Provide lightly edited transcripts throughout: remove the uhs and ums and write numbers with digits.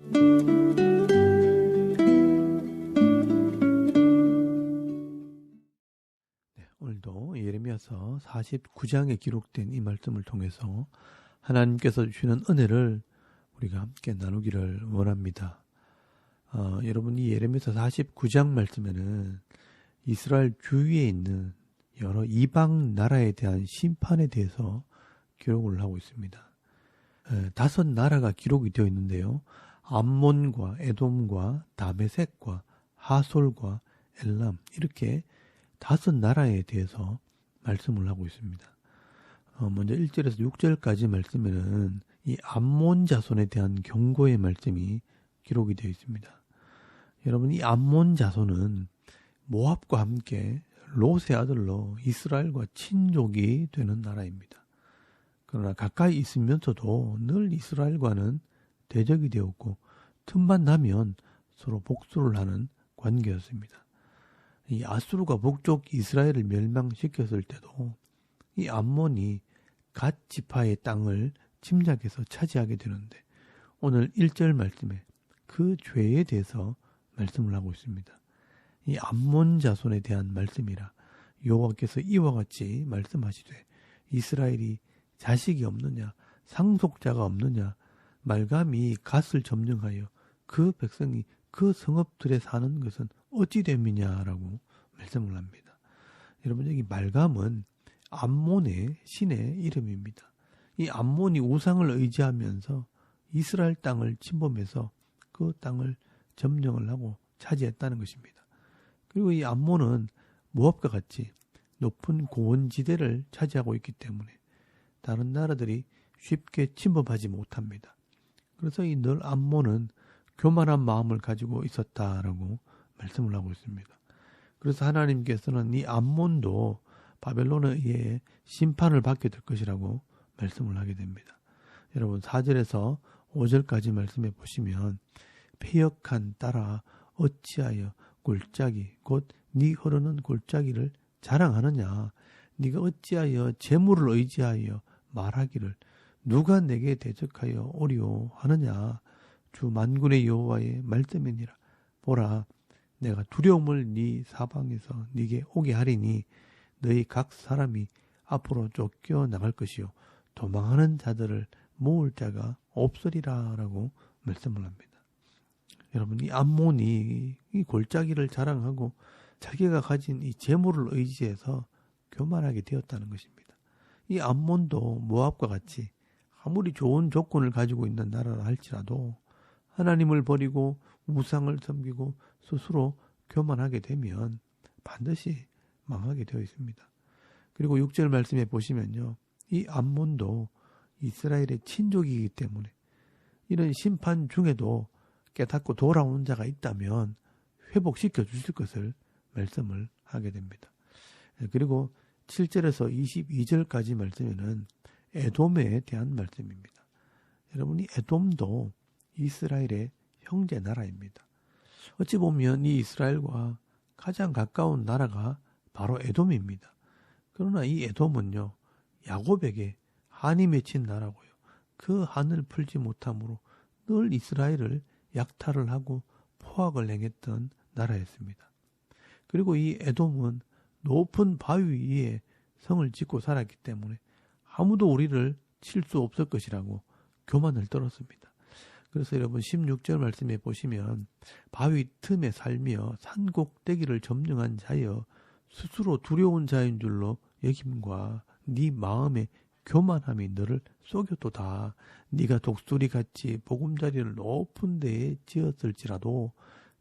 네, 오늘도 예레미야서 49장에 기록된 이 말씀을 통해서 하나님께서 주시는 은혜를 우리가 함께 나누기를 원합니다. 여러분, 이 예레미야서 49장 말씀에는 이스라엘 주위에 있는 여러 이방 나라에 대한 심판에 대해서 기록을 하고 있습니다. 5 나라가 기록이 되어 있는데요. 암몬과 에돔과 다메섹과 하솔과 엘람, 이렇게 5 나라에 대해서 말씀을 하고 있습니다. 먼저 1절에서 6절까지 말씀에는 이 암몬 자손에 대한 경고의 말씀이 기록이 되어 있습니다. 여러분, 이 암몬 자손은 모압과 함께 롯의 아들로 이스라엘과 친족이 되는 나라입니다. 그러나 가까이 있으면서도 늘 이스라엘과는 대적이 되었고 틈만 나면 서로 복수를 하는 관계였습니다. 이 아수르가 북쪽 이스라엘을 멸망시켰을 때도 이 암몬이 갓 지파의 땅을 침략해서 차지하게 되는데, 오늘 1절 말씀에 그 죄에 대해서 말씀을 하고 있습니다. 이 암몬 자손에 대한 말씀이라 여호와께서 이와 같이 말씀하시되 이스라엘이 자식이 없느냐, 상속자가 없느냐, 말감이 갓을 점령하여 그 백성이 그 성읍들에 사는 것은 어찌 됨이냐라고 말씀을 합니다. 여러분, 여기 말감은 암몬의 신의 이름입니다. 이 암몬이 우상을 의지하면서 이스라엘 땅을 침범해서 그 땅을 점령을 하고 차지했다는 것입니다. 그리고 이 암몬은 모압과 같이 높은 고원지대를 차지하고 있기 때문에 다른 나라들이 쉽게 침범하지 못합니다. 그래서 이 늘 암몬은 교만한 마음을 가지고 있었다라고 말씀을 하고 있습니다. 그래서 하나님께서는 이 암몬도 바벨론에 의해 심판을 받게 될 것이라고 말씀을 하게 됩니다. 여러분, 4절에서 5절까지 말씀해 보시면 패역한 딸아 어찌하여 골짜기 곧 네 흐르는 골짜기를 자랑하느냐, 네가 어찌하여 재물을 의지하여 말하기를 누가 내게 대적하여 오리오 하느냐, 주 만군의 여호와의 말씀이니라. 보라, 내가 두려움을 네 사방에서 네게 오게 하리니 너희 각 사람이 앞으로 쫓겨 나갈 것이요 도망하는 자들을 모을 자가 없으리라 라고 말씀을 합니다. 여러분, 이 암몬이 이 골짜기를 자랑하고 자기가 가진 이 재물을 의지해서 교만하게 되었다는 것입니다. 이 암몬도 모압과 같이 아무리 좋은 조건을 가지고 있는 나라라 할지라도 하나님을 버리고 우상을 섬기고 스스로 교만하게 되면 반드시 망하게 되어 있습니다. 그리고 6절 말씀에 보시면요, 이 암몬도 이스라엘의 친족이기 때문에 이런 심판 중에도 깨닫고 돌아온 자가 있다면 회복시켜 주실 것을 말씀을 하게 됩니다. 그리고 7절에서 22절까지 말씀에는 에돔에 대한 말씀입니다. 여러분이 에돔도 이스라엘의 형제 나라입니다. 어찌 보면 이 이스라엘과 가장 가까운 나라가 바로 에돔입니다. 그러나 이 에돔은요, 야곱에게 한이 맺힌 나라고요. 그 한을 풀지 못함으로 늘 이스라엘을 약탈을 하고 포악을 행했던 나라였습니다. 그리고 이 에돔은 높은 바위 위에 성을 짓고 살았기 때문에 아무도 우리를 칠 수 없을 것이라고 교만을 떨었습니다. 그래서 여러분 16절 말씀에 보시면 바위 틈에 살며 산 꼭대기를 점령한 자여 스스로 두려운 자인 줄로 여김과 네 마음의 교만함이 너를 속였도다. 네가 독수리같이 보금자리를 높은 데에 지었을지라도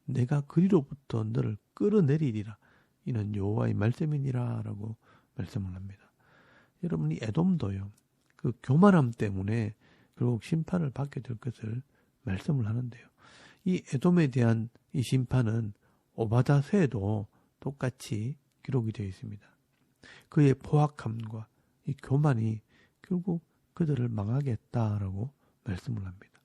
내가 그리로부터 너를 끌어내리리라. 이는 여호와의 말씀이니라 라고 말씀을 합니다. 여러분이 에돔도요, 그 교만함 때문에 결국 심판을 받게 될 것을 말씀을 하는데요. 이 에돔에 대한 이 심판은 오바다서에도 똑같이 기록이 되어 있습니다. 그의 포악함과 이 교만이 결국 그들을 망하게 했다라고 말씀을 합니다.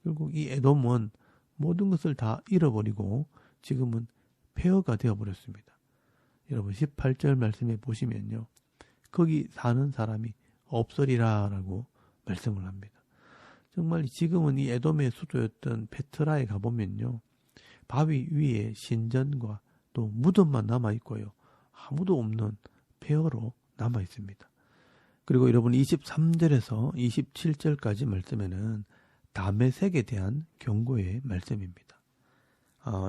결국 이 에돔은 모든 것을 다 잃어버리고 지금은 폐허가 되어버렸습니다. 여러분 18절 말씀에 보시면요, 거기 사는 사람이 없으리라 라고 말씀을 합니다. 정말 지금은 이 에돔의 수도였던 페트라에 가보면요. 바위 위에 신전과 또 무덤만 남아있고요. 아무도 없는 폐허로 남아있습니다. 그리고 여러분 23절에서 27절까지 말씀에는 다메섹에 대한 경고의 말씀입니다.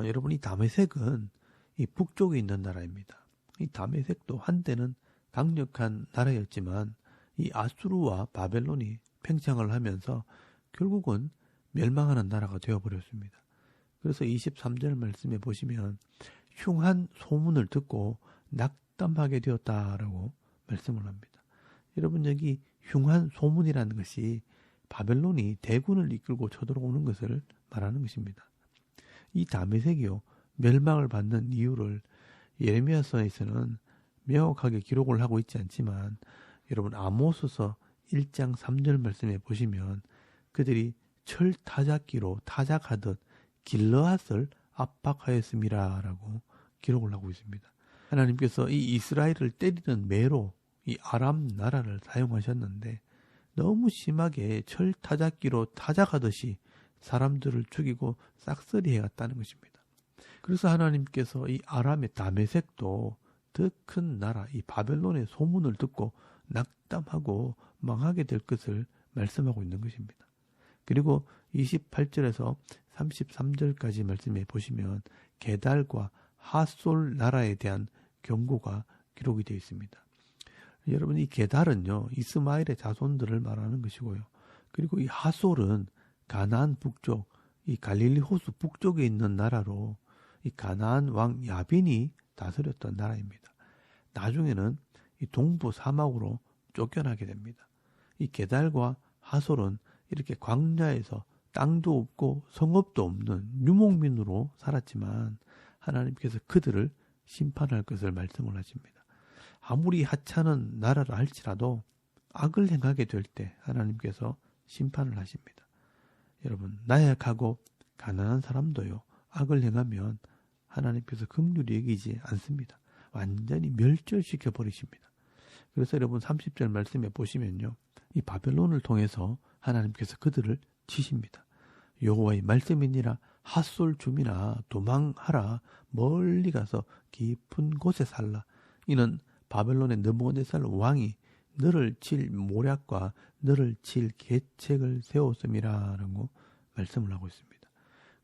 여러분 이 다메섹은 이 북쪽에 있는 나라입니다. 이 다메섹도 한때는 강력한 나라였지만 이 아수르와 바벨론이 팽창을 하면서 결국은 멸망하는 나라가 되어버렸습니다. 그래서 23절 말씀에 보시면 흉한 소문을 듣고 낙담하게 되었다라고 말씀을 합니다. 여러분 여기 흉한 소문이라는 것이 바벨론이 대군을 이끌고 쳐들어오는 것을 말하는 것입니다. 이 다메섹이요 멸망을 받는 이유를 예레미야서에서는 명확하게 기록을 하고 있지 않지만 여러분 아모스서 1장 3절 말씀에 보시면 그들이 철 타작기로 타작하듯 길르앗을 압박하였음이라라고 기록을 하고 있습니다. 하나님께서 이 이스라엘을 때리는 매로 이 아람 나라를 사용하셨는데 너무 심하게 철 타작기로 타작하듯이 사람들을 죽이고 싹쓸이 해갔다는 것입니다. 그래서 하나님께서 이 아람의 다메섹도 더 큰 나라 이 바벨론의 소문을 듣고 낙담하고 망하게 될 것을 말씀하고 있는 것입니다. 그리고 28절에서 33절까지 말씀해 보시면 게달과 하솔 나라에 대한 경고가 기록이 되어 있습니다. 여러분 이 게달은요 이스마엘의 자손들을 말하는 것이고요. 그리고 이 하솔은 가나안 북쪽 이 갈릴리 호수 북쪽에 있는 나라로 이 가나안 왕 야빈이 다스렸던 나라입니다. 나중에는 이 동부 사막으로 쫓겨나게 됩니다. 이 게달과 하솔은 이렇게 광야에서 땅도 없고 성읍도 없는 유목민으로 살았지만 하나님께서 그들을 심판할 것을 말씀을 하십니다. 아무리 하찮은 나라를 할지라도 악을 행하게 될 때 하나님께서 심판을 하십니다. 여러분 나약하고 가난한 사람도요 악을 행하면 하나님께서 긍휼히 여기지 않습니다. 완전히 멸절시켜 버리십니다. 그래서 여러분 30절 말씀에 보시면요 이 바벨론을 통해서 하나님께서 그들을 치십니다. 여호와의 말씀이니라 핫솔 주민아 도망하라 멀리 가서 깊은 곳에 살라. 이는 바벨론의 느부갓네살 왕이 너를 칠 모략과 너를 칠 계책을 세웠음이라라고 말씀을 하고 있습니다.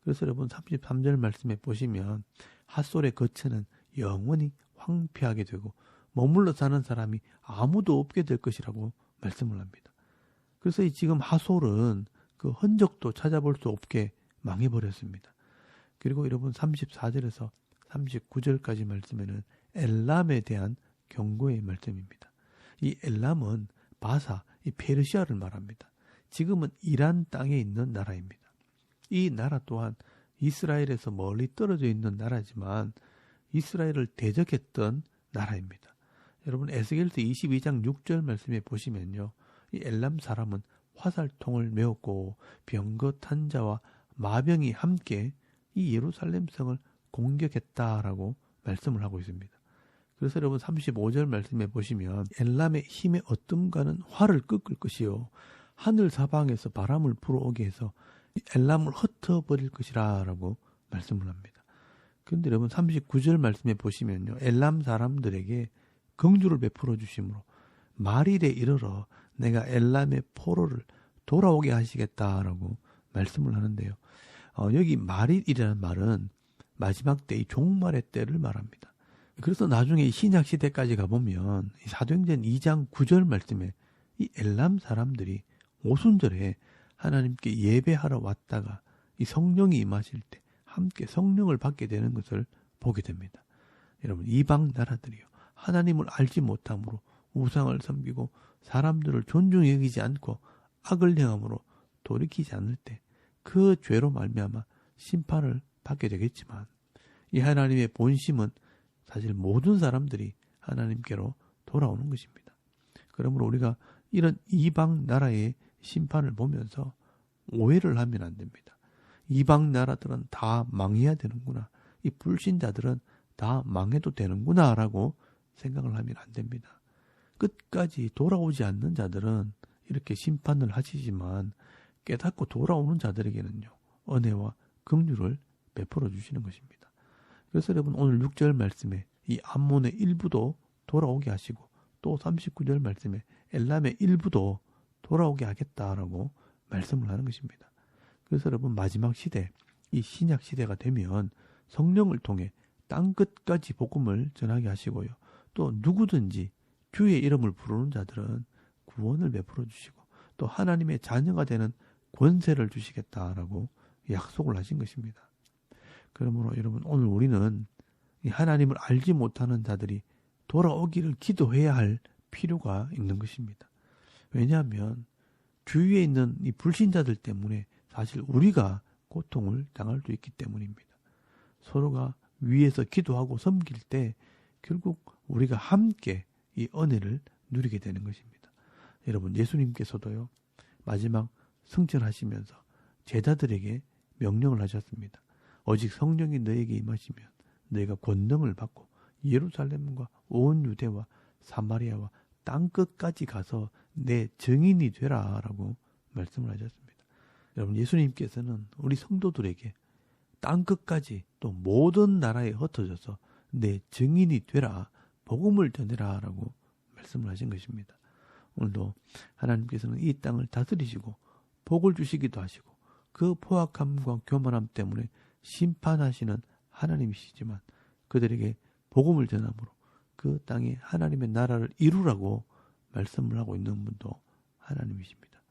그래서 여러분 33절 말씀에 보시면 핫솔의 거처는 영원히 황폐하게 되고 머물러 사는 사람이 아무도 없게 될 것이라고 말씀을 합니다. 그래서 지금 핫솔은 그 흔적도 찾아볼 수 없게 망해버렸습니다. 그리고 여러분 34절에서 39절까지 말씀에는 엘람에 대한 경고의 말씀입니다. 이 엘람은 바사, 이 페르시아를 말합니다. 지금은 이란 땅에 있는 나라입니다. 이 나라 또한 이스라엘에서 멀리 떨어져 있는 나라지만 이스라엘을 대적했던 나라입니다. 여러분 에스겔서 22장 6절 말씀에 보시면요. 이 엘람 사람은 화살통을 메었고 병거 탄자와 마병이 함께 이 예루살렘 성을 공격했다라고 말씀을 하고 있습니다. 그래서 여러분 35절 말씀에 보시면 엘람의 힘의 어뜸과는 활을 꺾을 것이요 하늘 사방에서 바람을 불어오게 해서 엘람을 흩어버릴 것이라 라고 말씀을 합니다. 그런데 여러분 39절 말씀에 보시면요 엘람 사람들에게 긍휼을 베풀어 주심으로 말일에 이르러 내가 엘람의 포로를 돌아오게 하시겠다라고 말씀을 하는데요. 여기 말일이라는 말은 마지막 때 이 종말의 때를 말합니다. 그래서 나중에 신약 시대까지 가보면 사도행전 2장 9절 말씀에 이 엘람 사람들이 오순절에 하나님께 예배하러 왔다가 이 성령이 임하실 때 함께 성령을 받게 되는 것을 보게 됩니다. 여러분 이방 나라들이요 하나님을 알지 못함으로 우상을 섬기고 사람들을 존중히 여기지 않고 악을 행함으로 돌이키지 않을 때 그 죄로 말미암아 심판을 받게 되겠지만 이 하나님의 본심은 사실 모든 사람들이 하나님께로 돌아오는 것입니다. 그러므로 우리가 이런 이방 나라의 심판을 보면서 오해를 하면 안 됩니다. 이방 나라들은 다 망해야 되는구나. 이 불신자들은 다 망해도 되는구나 라고 생각을 하면 안 됩니다. 끝까지 돌아오지 않는 자들은 이렇게 심판을 하시지만 깨닫고 돌아오는 자들에게는요, 은혜와 긍휼을 베풀어 주시는 것입니다. 그래서 여러분 오늘 6절 말씀에 이 암몬의 일부도 돌아오게 하시고 또 39절 말씀에 엘람의 일부도 돌아오게 하겠다라고 말씀을 하는 것입니다. 그래서 여러분 마지막 시대, 이 신약 시대가 되면 성령을 통해 땅끝까지 복음을 전하게 하시고요. 또 누구든지 주의 이름을 부르는 자들은 구원을 베풀어 주시고 또 하나님의 자녀가 되는 권세를 주시겠다라고 약속을 하신 것입니다. 그러므로 여러분 오늘 우리는 이 하나님을 알지 못하는 자들이 돌아오기를 기도해야 할 필요가 있는 것입니다. 왜냐하면 주위에 있는 이 불신자들 때문에 사실 우리가 고통을 당할 수 있기 때문입니다. 서로가 위에서 기도하고 섬길 때 결국 우리가 함께 이 은혜를 누리게 되는 것입니다. 여러분 예수님께서도요 마지막 승천하시면서 제자들에게 명령을 하셨습니다. 오직 성령이 너에게 임하시면 너희가 권능을 받고 예루살렘과 온 유대와 사마리아와 땅끝까지 가서 내 증인이 되라라고 말씀을 하셨습니다. 여러분 예수님께서는 우리 성도들에게 땅끝까지 또 모든 나라에 흩어져서 내 증인이 되라, 복음을 전해라라고 말씀을 하신 것입니다. 오늘도 하나님께서는 이 땅을 다스리시고 복을 주시기도 하시고 그 포악함과 교만함 때문에 심판하시는 하나님이시지만 그들에게 복음을 전함으로 그 땅에 하나님의 나라를 이루라고 말씀을 하고 있는 분도 하나님이십니다.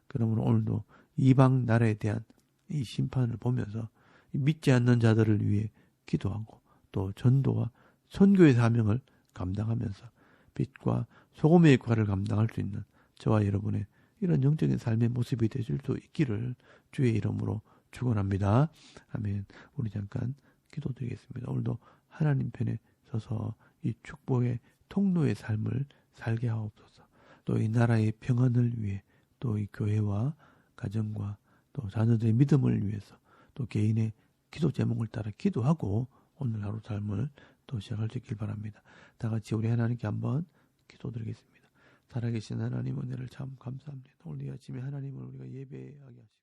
그러므로 오늘도 이방 나라에 대한 이 심판을 보면서 믿지 않는 자들을 위해 기도하고 또 전도와 선교의 사명을 감당하면서 빛과 소금의 역할을 감당할 수 있는 저와 여러분의 이런 영적인 삶의 모습이 되실 수 있기를 주의 이름으로 축원합니다. 아멘. 우리 잠깐 기도드리겠습니다. 오늘도 하나님 편에 서서 이 축복의 통로의 삶을 살게 하옵소서. 또 이 나라의 평안을 위해 또 이 교회와 가정과 또 자녀들의 믿음을 위해서 또 개인의 기도 제목을 따라 기도하고 오늘 하루 삶을 또 시작할 수 있길 바랍니다. 다 같이 우리 하나님께 한번 기도드리겠습니다. 살아계신 하나님 은혜를 참 감사합니다. 오늘 이 아침에 하나님을 우리가 예배하게 하시고